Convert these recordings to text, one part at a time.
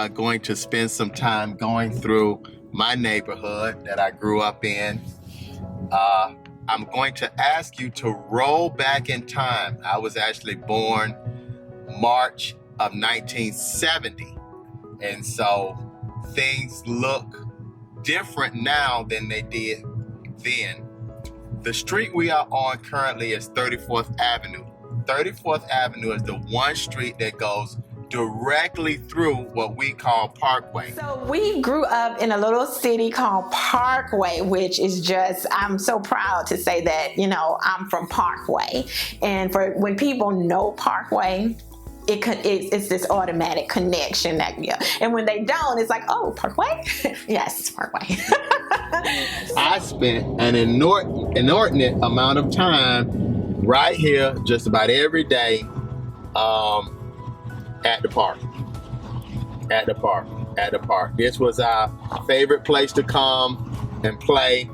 are going to spend some time going through my neighborhood that I grew up in. I'm going to ask you to roll back in time. I was actually born March of 1970. And so things look different now than they did then. The street we are on currently is 34th Avenue. 34th Avenue is the one street that goes directly through what we call Parkway. So we grew up in a little city called Parkway, which is just, I'm so proud to say that, I'm from Parkway. And for when people know Parkway, it's this automatic connection and when they don't, it's like, oh, Parkway? Yes, Parkway. I spent an inordinate amount of time right here just about every day at the park. This was our favorite place to come and play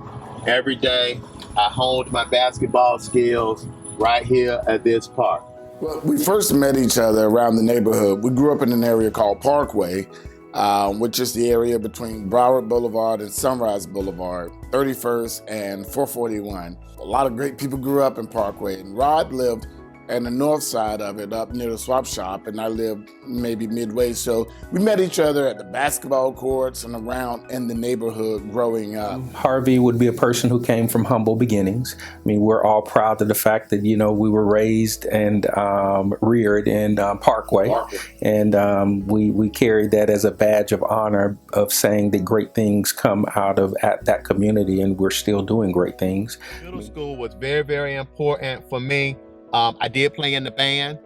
every day. I honed my basketball skills right here at this park. Well, we first met each other around the neighborhood. We grew up in an area called Parkway, which is the area between Broward Boulevard and Sunrise Boulevard, 31st and 441. A lot of great people grew up in Parkway, and Rod lived on the north side of it, up near the swap shop, and I lived maybe midway. So we met each other at the basketball courts and around in the neighborhood growing up. Harvey would be a person who came from humble beginnings. I mean, we're all proud of the fact that, we were raised and reared in Parkway. And we carried that as a badge of honor of saying that great things come out of that community, and we're still doing great things. Middle school was very, very important for me. I did play in the band,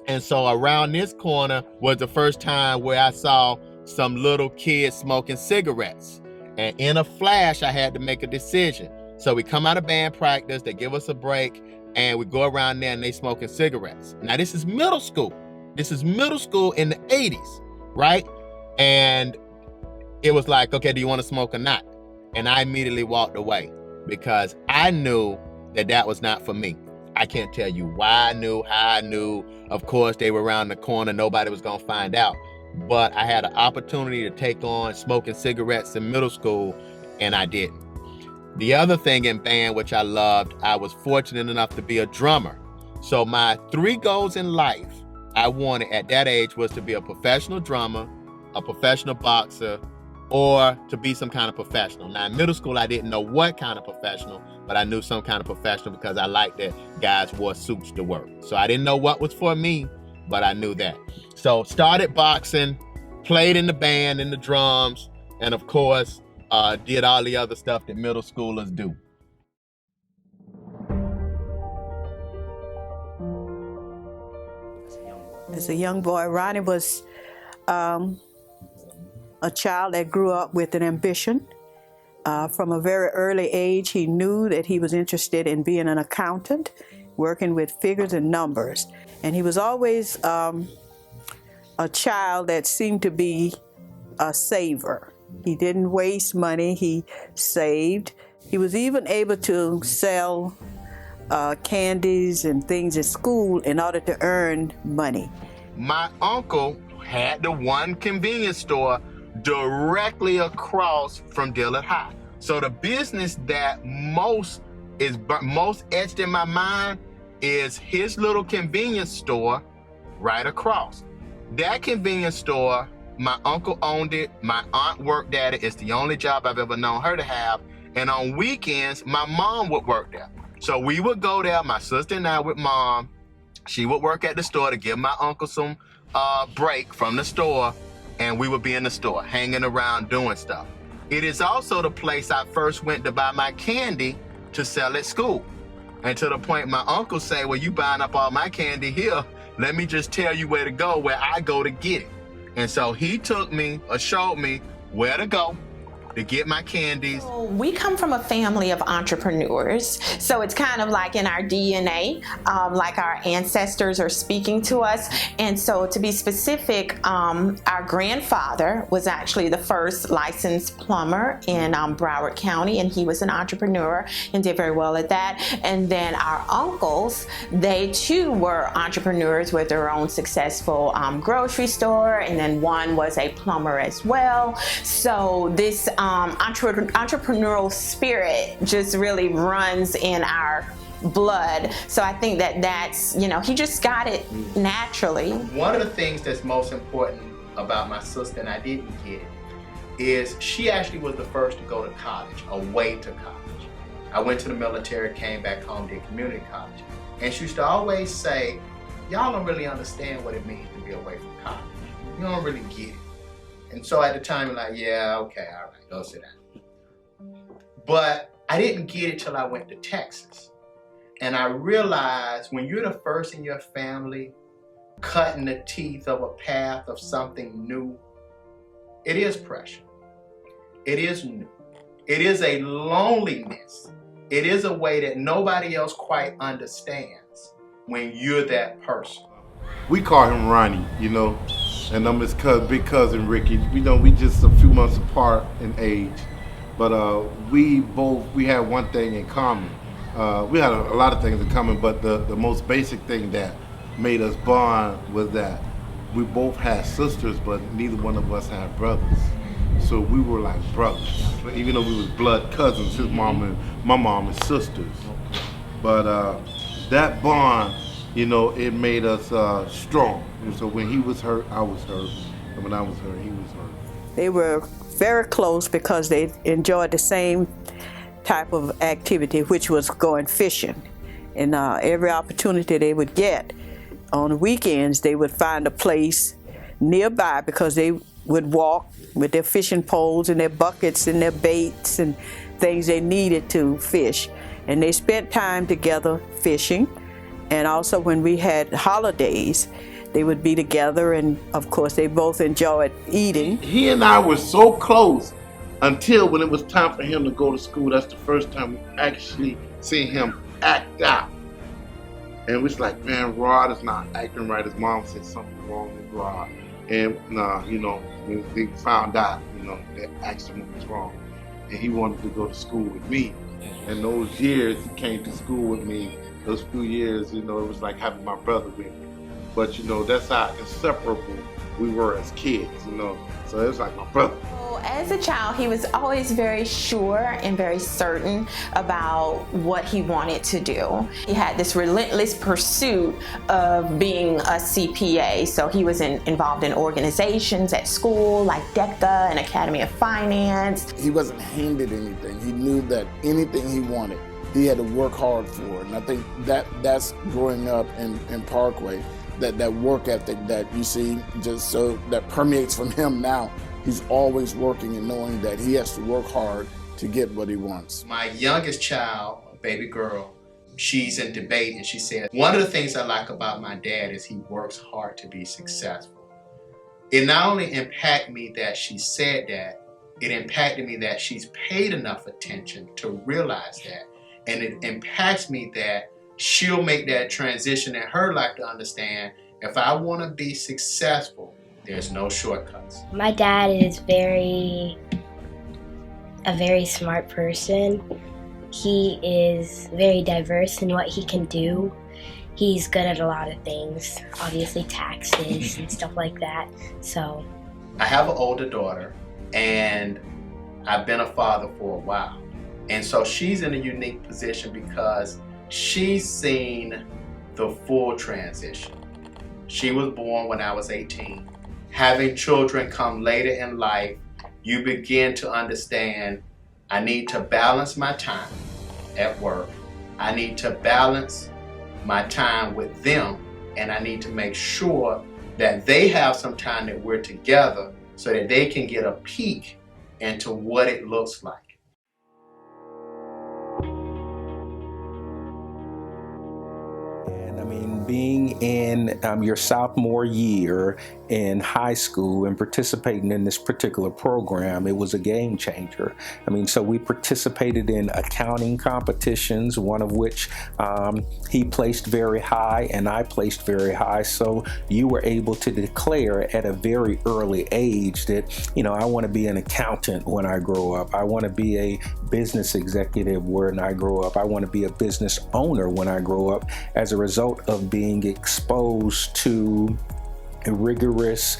and so around this corner was the first time where I saw some little kids smoking cigarettes, and in a flash I had to make a decision. So we come out of band practice, they give us a break, and we go around there and they smoking cigarettes. Now this is middle school in the 80s, right? And it was like, okay, do you want to smoke or not? And I immediately walked away because I knew that was not for me. I can't tell you why I knew, how I knew. Of course, they were around the corner. Nobody was going to find out. But I had an opportunity to take on smoking cigarettes in middle school, and I didn't. The other thing in band, which I loved, I was fortunate enough to be a drummer. So my 3 goals in life I wanted at that age was to be a professional drummer, a professional boxer, or to be some kind of professional. Now in middle school, I didn't know what kind of professional, but I knew some kind of professional because I liked that guys wore suits to work. So I didn't know what was for me, but I knew that. So started boxing, played in the band, in the drums, and of course, did all the other stuff that middle schoolers do. As a young boy, Ronnie was a child that grew up with an ambition. From a very early age, he knew that he was interested in being an accountant, working with figures and numbers. And he was always a child that seemed to be a saver. He didn't waste money, he saved. He was even able to sell candies and things at school in order to earn money. My uncle had the one convenience store directly across from Dillard High. So the business that most etched in my mind is his little convenience store right across. That convenience store, my uncle owned it, my aunt worked at it. It's the only job I've ever known her to have. And on weekends, my mom would work there. So we would go there, my sister and I with mom. She would work at the store to give my uncle some break from the store, and we would be in the store, hanging around, doing stuff. It is also the place I first went to buy my candy to sell at school. And to the point my uncle said, well, you buying up all my candy here, let me just tell you where to go, where I go to get it. And so he took me or showed me where to go, to get my candies. We come from a family of entrepreneurs, so it's kind of like in our DNA, like our ancestors are speaking to us. And so to be specific, our grandfather was actually the first licensed plumber in Broward County, and he was an entrepreneur and did very well at that. And then our uncles, they too were entrepreneurs with their own successful grocery store, and then one was a plumber as well. So this entrepreneurial spirit just really runs in our blood. So I think that that's, he just got it naturally. One of the things that's most important about my sister, and I didn't get it, is she actually was the first to go to college, away to college. I went to the military, came back home, did community college. And she used to always say, y'all don't really understand what it means to be away from college. You don't really get it. And so at the time, I'm like, yeah, okay, all right, go sit down. But I didn't get it till I went to Texas. And I realized when you're the first in your family cutting the teeth of a path of something new, it is pressure. It is new. It is a loneliness. It is a way that nobody else quite understands when you're that person. We call him Ronnie, and I'm his big cousin Ricky. We just a few months apart in age, but we had one thing in common. We had a lot of things in common, but the most basic thing that made us bond was that we both had sisters, but neither one of us had brothers. So we were like brothers, even though we was blood cousins. His mom and my mom and sisters. But that bond, it made us strong. And so when he was hurt, I was hurt. And when I was hurt, he was hurt. They were very close because they enjoyed the same type of activity, which was going fishing. And every opportunity they would get, on the weekends, they would find a place nearby because they would walk with their fishing poles and their buckets and their baits and things they needed to fish. And they spent time together fishing. And also when we had holidays, they would be together, and of course they both enjoyed eating. He and I were so close until when it was time for him to go to school. That's the first time we actually seen him act out. And it was like, man, Rod is not acting right. His mom said something wrong with Rod. And when they found out, that actually was wrong. And he wanted to go to school with me. And those years he came to school with me, those few years, it was like having my brother with me. But that's how inseparable we were as kids, So it was like my brother. As a child, he was always very sure and very certain about what he wanted to do. He had this relentless pursuit of being a CPA. So he was involved in organizations at school like DECA and Academy of Finance. He wasn't handed anything. He knew that anything he wanted, he had to work hard for. And I think that's growing up in Parkway, that work ethic that you see just so that permeates from him now. He's always working and knowing that he has to work hard to get what he wants. My youngest child, a baby girl, she's in debate, and she said, one of the things I like about my dad is he works hard to be successful. It not only impacted me that she said that, it impacted me that she's paid enough attention to realize that. And it impacts me that she'll make that transition in her life to understand, if I want to be successful, there's no shortcuts. My dad is a very smart person. He is very diverse in what he can do. He's good at a lot of things, obviously taxes and stuff like that. So I have an older daughter, and I've been a father for a while. And so she's in a unique position because she's seen the full transition. She was born when I was 18. Having children come later in life, you begin to understand, I need to balance my time at work. I need to balance my time with them, and I need to make sure that they have some time that we're together so that they can get a peek into what it looks like. being in your sophomore year in high school and participating in this particular program, it was a game changer. I mean, so we participated in accounting competitions, one of which he placed very high and I placed very high. So you were able to declare at a very early age that, you know, I want to be an accountant when I grow up. I want to be a business executive when I grow up. I want to be a business owner when I grow up, as a result of being exposed to a rigorous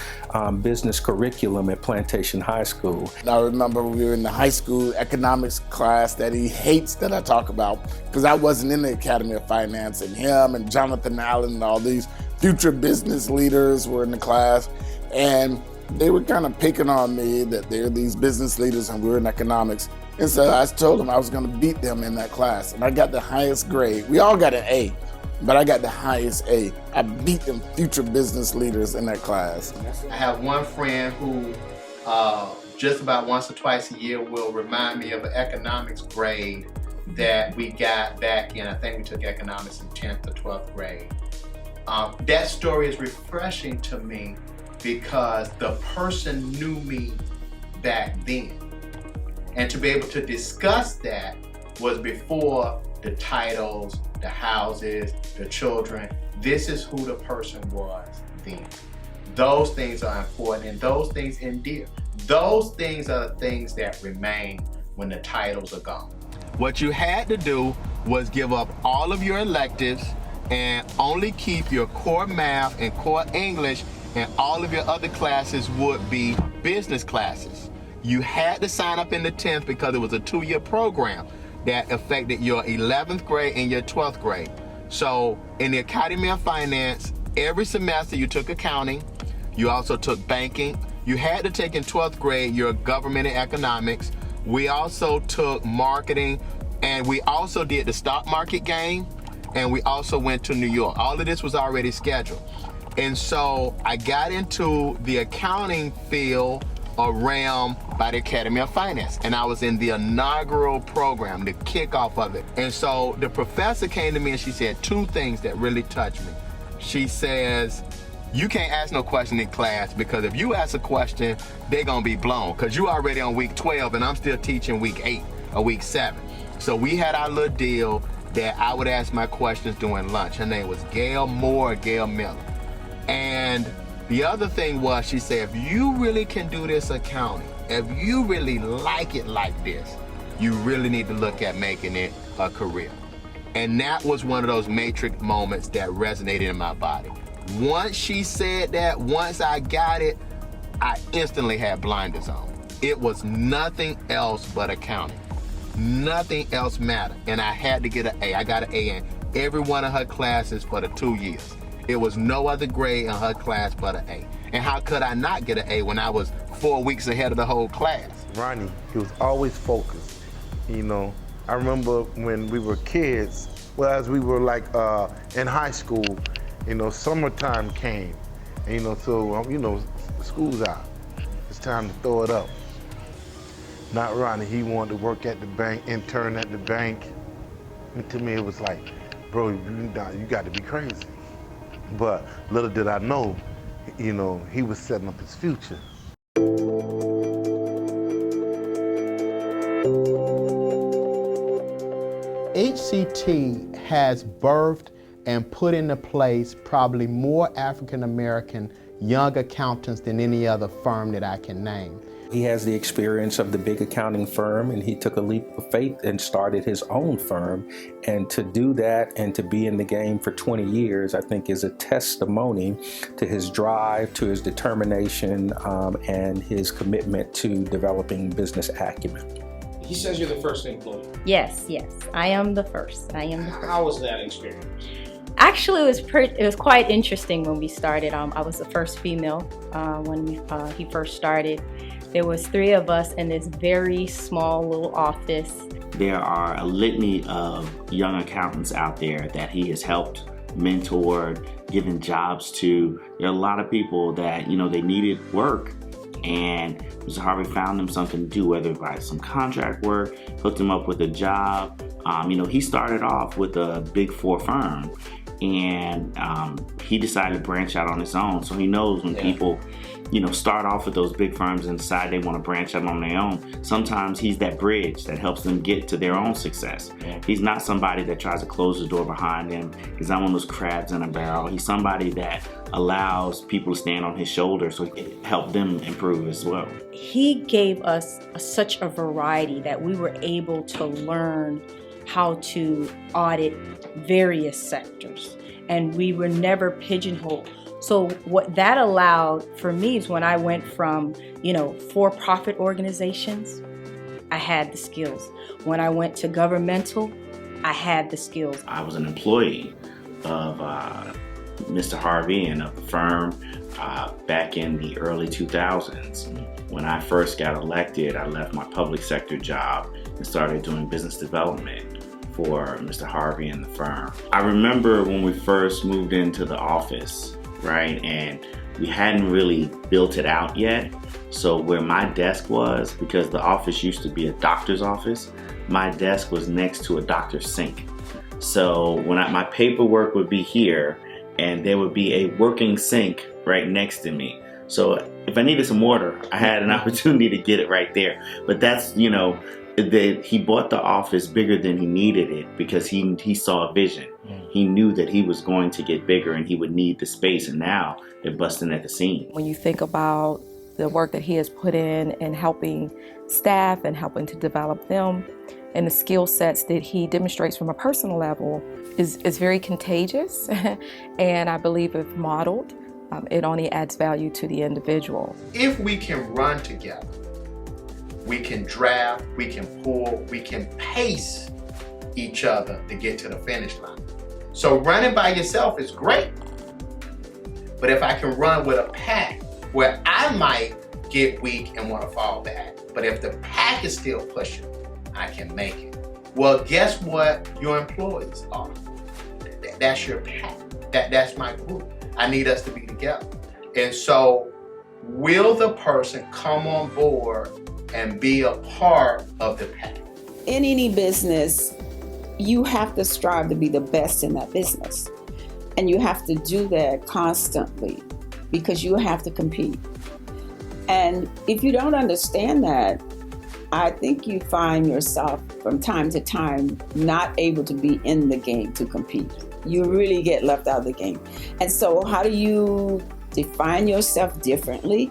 business curriculum at Plantation High School. I remember we were in the high school economics class that he hates that I talk about, because I wasn't in the Academy of Finance, and him and Jonathan Allen and all these future business leaders were in the class, and they were kind of picking on me that they're these business leaders and we're in economics. And so I told them I was going to beat them in that class, and I got the highest grade. We all got an A, but I got the highest A. I beat them future business leaders in that class. I have one friend who just about once or twice a year will remind me of an economics grade that we got back in, I think we took economics in 10th or 12th grade. That story is refreshing to me because the person knew me back then. And to be able to discuss that was before the titles, the houses, the children. This is who the person was then. Those things are important, and those things endear. Those things are the things that remain when the titles are gone. What you had to do was give up all of your electives and only keep your core math and core English, and all of your other classes would be business classes. You had to sign up in the 10th because it was a 2-year program that affected your 11th grade and your 12th grade. So in the Academy of Finance, every semester you took accounting, you also took banking. You had to take in 12th grade your government and economics. We also took marketing, and we also did the stock market game, and we also went to New York. All of this was already scheduled. And so I got into the accounting field around by the Academy of Finance, and I was in the inaugural program, the kickoff of it. And so the professor came to me and she said 2 things that really touched me. She says, you can't ask no question in class, because if you ask a question, they're gonna be blown, because you already on week 12 and I'm still teaching week 8 or week 7. So we had our little deal that I would ask my questions during lunch. Her name was Gail Miller. And the other thing was, she said, if you really can do this accounting, if you really like it like this, you really need to look at making it a career. And that was one of those matrix moments that resonated in my body. Once she said that, once I got it, I instantly had blinders on. It was nothing else but accounting. Nothing else mattered. And I had to get an A. I got an A in every one of her classes for the 2 years. It was no other grade in her class but an A. And how could I not get an A when I was 4 weeks ahead of the whole class? Ronnie, he was always focused. You know, I remember when we were kids, well, as we were like in high school, you know, summertime came. And, you know, so, you know, school's out. It's time to throw it up. Not Ronnie, he wanted to work at the bank, intern at the bank. And to me, it was like, bro, you got to be crazy. But little did I know, you know, he was setting up his future. HCT has birthed and put into place probably more African American young accountants than any other firm that I can name. He has the experience of the big accounting firm, and he took a leap of faith and started his own firm. And to do that and to be in the game for 20 years, I think is a testimony to his drive, to his determination, and his commitment to developing business acumen. He says you're the first employee. Yes, I am the first. How was that experience? Actually, it was quite interesting when we started. I was the first female when he first started. There was 3 of us in this very small little office. There are a litany of young accountants out there that he has helped, mentored, given jobs to. There are a lot of people that, you know, they needed work, and Mr. Harvey found them something to do, whether by some contract work, hooked them up with a job. You know, he started off with a Big 4 firm, and he decided to branch out on his own. So he knows when people, start off with those big firms and decide they want to branch out on their own, sometimes he's that bridge that helps them get to their own success. He's not somebody that tries to close the door behind him. He's not one of those crabs in a barrel. He's somebody that allows people to stand on his shoulders so he can help them improve as well. He gave us such a variety that we were able to learn how to audit various sectors, and we were never pigeonholed. So what that allowed for me is when I went from, for-profit organizations, I had the skills. When I went to governmental, I had the skills. I was an employee of Mr. Harvey and of the firm back in the early 2000s. When I first got elected, I left my public sector job and started doing business development for Mr. Harvey and the firm. I remember when we first moved into the office, right, and we hadn't really built it out yet. So where my desk was, because the office used to be a doctor's office, my desk was next to a doctor's sink. So when my paperwork would be here, and there would be a working sink right next to me. So if I needed some water, I had an opportunity to get it right there. But that's, he bought the office bigger than he needed it because he saw a vision. He knew that he was going to get bigger and he would need the space, and now they're busting at the seams. When you think about the work that he has put in helping staff and helping to develop them, and the skill sets that he demonstrates from a personal level is very contagious. And I believe if modeled, it only adds value to the individual. If we can run together, we can draft, we can pull, we can pace each other to get to the finish line. So running by yourself is great, but if I can run with a pack where I might get weak and want to fall back, but if the pack is still pushing, I can make it. Well, guess what your employees are? That's your pack. That's my group. I need us to be together. And so will the person come on board and be a part of the pack? In any business, you have to strive to be the best in that business. And you have to do that constantly because you have to compete. And if you don't understand that, I think you find yourself from time to time not able to be in the game to compete. You really get left out of the game. And so how do you define yourself differently?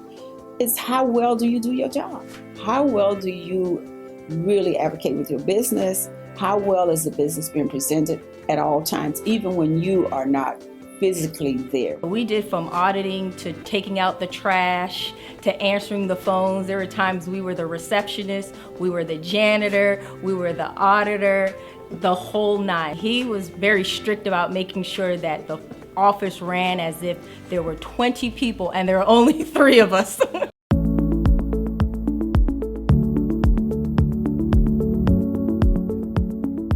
It's how well do you do your job? How well do you really advocate with your business? How well is the business being presented at all times, even when you are not physically there? We did from auditing to taking out the trash to answering the phones. There were times we were the receptionist, we were the janitor, we were the auditor, the whole nine. He was very strict about making sure that the office ran as if there were 20 people and there are only 3 of us.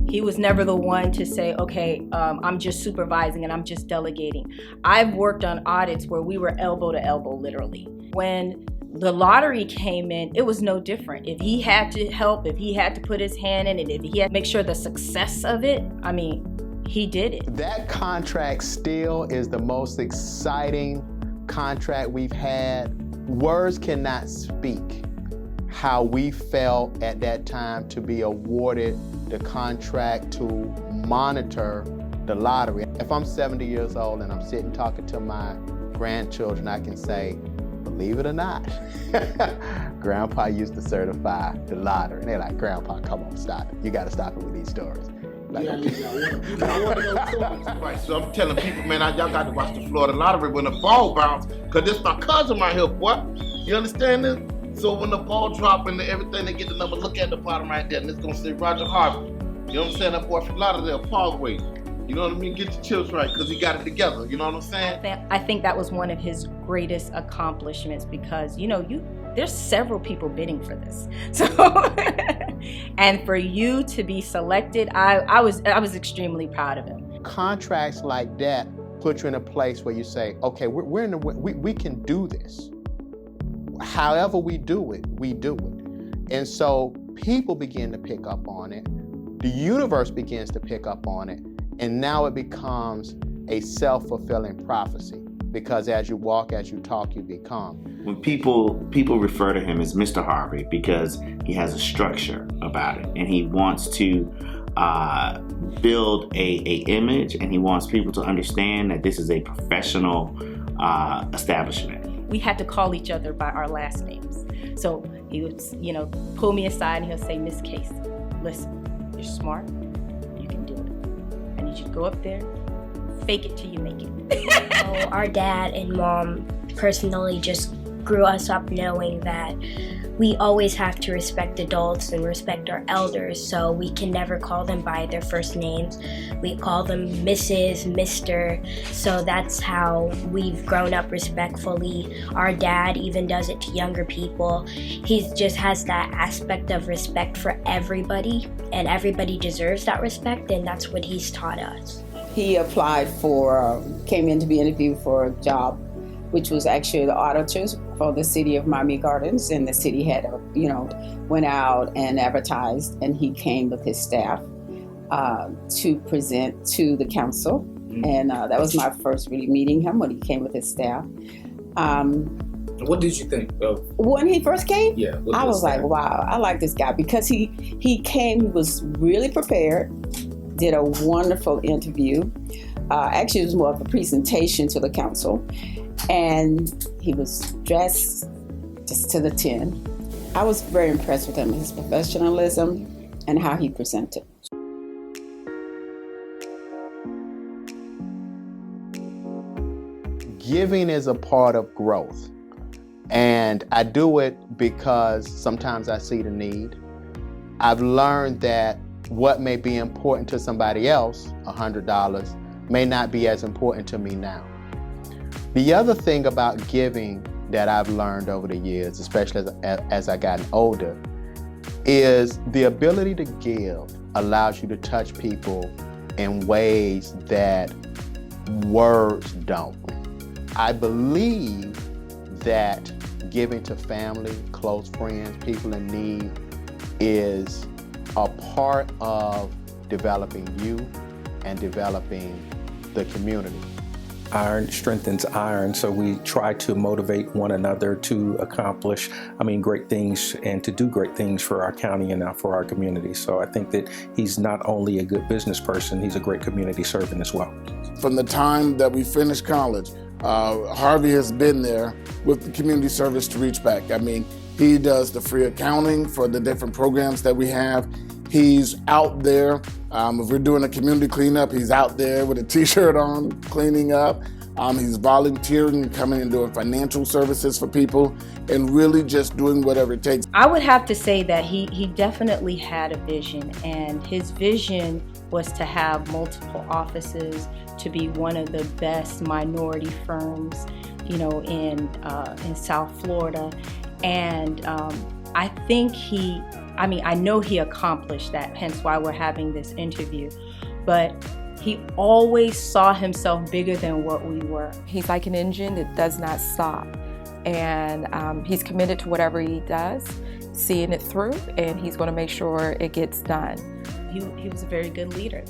He was never the one to say, okay, I'm just supervising and I'm just delegating. I've worked on audits where we were elbow to elbow, literally. When the lottery came in, it was no different. If he had to help, if he had to put his hand in it, if he had to make sure the success of it, he did it. That contract still is the most exciting contract we've had. Words cannot speak how we felt at that time to be awarded the contract to monitor the lottery. If I'm 70 years old and I'm sitting talking to my grandchildren, I can say, believe it or not, Grandpa used to certify the lottery. And they're like, Grandpa, come on, stop it. You got to stop it with these stories. Like, I want to know stories. Right, so I'm telling people, man, y'all got to watch the Florida lottery when the ball bounce, because this my cousin right here, boy. You understand this? So when the ball drop and everything, they get the number, look at the bottom right there, and it's going to say Roderick Harvey. You know what I'm saying? That boy from Lauderdale, Parkway. You know what I mean? Get your chips right, because he got it together. You know what I'm saying? I think that was one of his greatest accomplishments because, there's several people bidding for this. So, and for you to be selected, I was extremely proud of him. Contracts like that put you in a place where you say, okay, we can do this. However we do it, we do it. And so people begin to pick up on it. The universe begins to pick up on it. And now it becomes a self-fulfilling prophecy, because as you walk, as you talk, you become. When people refer to him as Mr. Harvey because he has a structure about it, and he wants to build a image, and he wants people to understand that this is a professional establishment. We had to call each other by our last names. So he would, pull me aside and he'll say, Miss Casey, listen, you're smart, you can do it. I need you to go up there, fake it till you make it. So our dad and mom personally just grew us up knowing that we always have to respect adults and respect our elders, so we can never call them by their first names. We call them Mrs., Mr., so that's how we've grown up respectfully. Our dad even does it to younger people. He just has that aspect of respect for everybody, and everybody deserves that respect, and that's what he's taught us. He applied came in to be interviewed for a job, which was actually the auditors for the city of Miami Gardens, and the city had, went out and advertised, and he came with his staff to present to the council, and that was my first really meeting him when he came with his staff. What did you think of when he first came? Yeah, I was like, wow, I like this guy, because he came, he was really prepared, did a wonderful interview. Actually, it was more of a presentation to the council. And he was dressed just to the 10. I was very impressed with him, his professionalism and how he presented. Giving is a part of growth. And I do it because sometimes I see the need. I've learned that what may be important to somebody else, $100, may not be as important to me now. The other thing about giving that I've learned over the years, especially as I gotten older, is the ability to give allows you to touch people in ways that words don't. I believe that giving to family, close friends, people in need is a part of developing you and developing the community. Iron strengthens iron, so we try to motivate one another to accomplish, great things and to do great things for our county and for our community. So I think that he's not only a good business person, he's a great community servant as well. From the time that we finished college, Harvey has been there with the community service to reach back. He does the free accounting for the different programs that we have. He's out there. If we're doing a community cleanup, he's out there with a t-shirt on, cleaning up. He's volunteering and coming and doing financial services for people and really just doing whatever it takes. I would have to say that he definitely had a vision, and his vision was to have multiple offices, to be one of the best minority firms, in South Florida. And I think I know he accomplished that, hence why we're having this interview. But he always saw himself bigger than what we were. He's like an engine that does not stop. And he's committed to whatever he does, seeing it through, and he's going to make sure it gets done. He was a very good leader,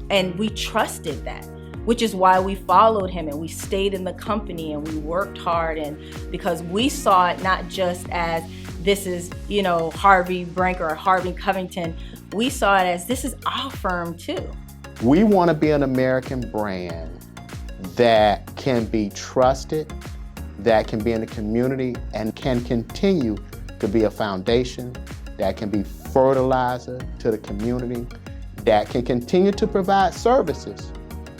and we trusted that, which is why we followed him and we stayed in the company and we worked hard, and because we saw it not just as this is, Harvey Branker or Harvey Covington, we saw it as this is our firm too. We want to be an American brand that can be trusted, that can be in the community, and can continue to be a foundation, that can be fertilizer to the community, that can continue to provide services,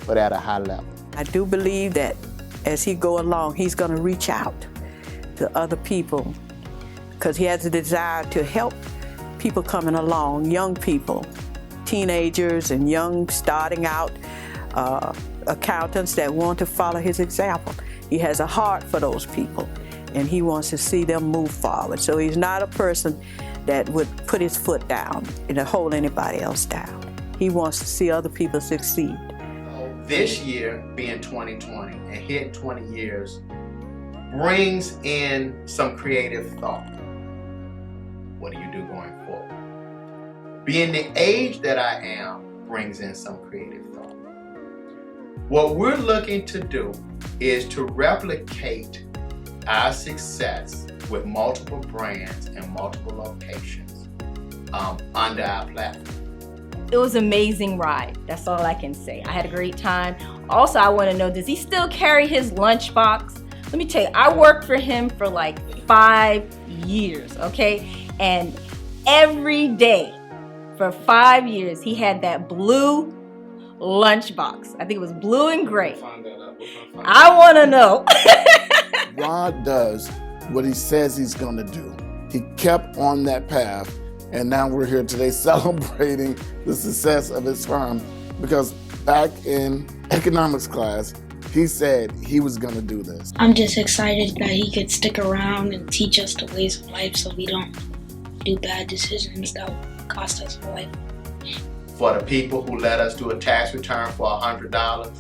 but at a high level. I do believe that as he go along, he's going to reach out to other people, because he has a desire to help people coming along, young people, teenagers and young starting out accountants that want to follow his example. He has a heart for those people, and he wants to see them move forward. So he's not a person that would put his foot down and hold anybody else down. He wants to see other people succeed. This year, being 2020 and hitting 20 years, brings in some creative thought. What do you do going forward? Being the age that I am brings in some creative thought. What we're looking to do is to replicate our success with multiple brands and multiple locations under our platform. It was an amazing ride. That's all I can say. I had a great time. Also, I want to know, does he still carry his lunchbox? Let me tell you, I worked for him for like 5 years, okay? And every day for 5 years, he had that blue lunchbox. I think it was blue and gray. I want to know. Rod does what he says he's going to do. He kept on that path, and now we're here today celebrating the success of his firm, because back in economics class, he said he was going to do this. I'm just excited that he could stick around and teach us the ways of life so we don't do bad decisions that will cost us life. For the people who let us do a tax return for $100,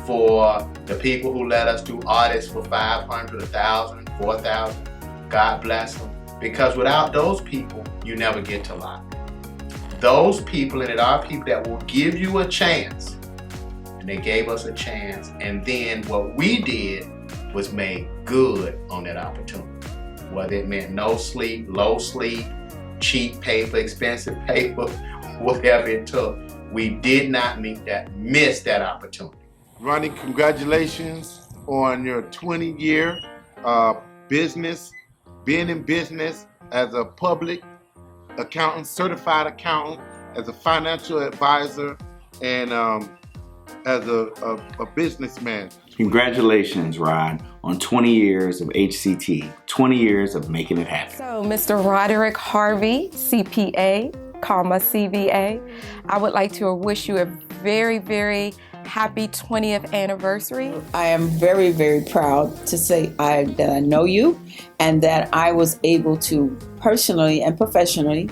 for the people who let us do audits for $500, $1,000, $4,000, God bless them. Because without those people, you never get to lock. Those people, and it are people that will give you a chance, and they gave us a chance, and then what we did was made good on that opportunity. Whether it meant no sleep, low sleep, cheap paper, expensive paper, whatever it took, we did not miss that opportunity. Ronnie, congratulations on your 20-year business, being in business as a public accountant, certified accountant, as a financial advisor, and as a businessman. Congratulations, Rod, on 20 years of HCT, 20 years of making it happen. So, Mr. Roderick Harvey, CPA, CVA, I would like to wish you a very, very happy 20th anniversary. I am very, very proud to say that I know you, and that I was able to personally and professionally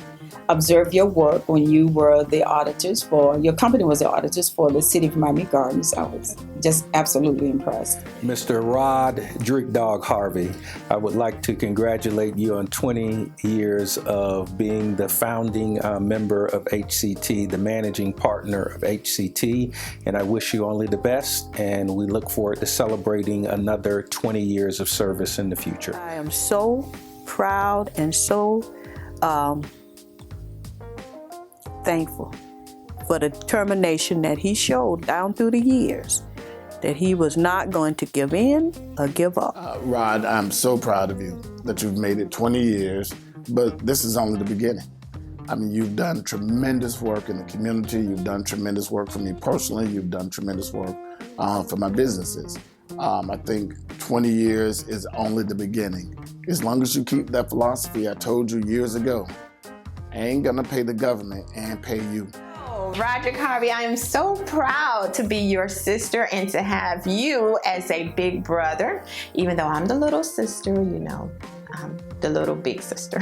observe your work when you were the auditors for, your company was the auditors for the City of Miami Gardens. I was just absolutely impressed. Mr. Roderick Harvey, I would like to congratulate you on 20 years of being the founding member of HCT, the managing partner of HCT, and I wish you only the best, and we look forward to celebrating another 20 years of service in the future. I am so proud and so thankful for the determination that he showed down through the years, that he was not going to give in or give up. Rod, I'm so proud of you that you've made it 20 years, but this is only the beginning. I mean, you've done tremendous work in the community. You've done tremendous work for me personally. You've done tremendous work for my businesses. I think 20 years is only the beginning. As long as you keep that philosophy I told you years ago, I ain't gonna pay the government and pay you. Oh, Roderick Harvey, I am so proud to be your sister and to have you as a big brother, even though I'm the little sister, you know. I'm the little big sister.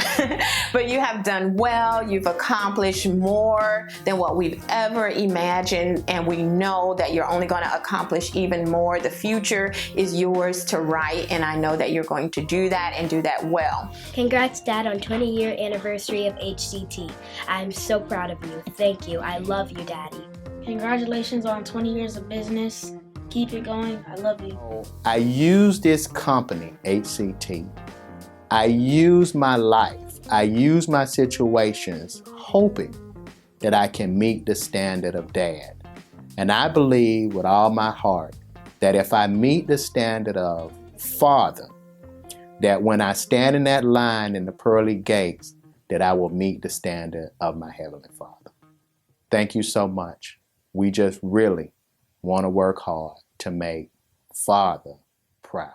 But you have done well. You've accomplished more than what we've ever imagined, and we know that you're only going to accomplish even more. The future is yours to write, and I know that you're going to do that and do that well. Congrats, Dad, on 20-year anniversary of HCT. I'm so proud of you. Thank you. I love you, Daddy. Congratulations on 20 years of business. Keep it going. I love you. I use this company, HCT. I use my life, I use my situations, hoping that I can meet the standard of Dad. And I believe with all my heart that if I meet the standard of Father, that when I stand in that line in the pearly gates, that I will meet the standard of my Heavenly Father. Thank you so much. We just really want to work hard to make Father proud.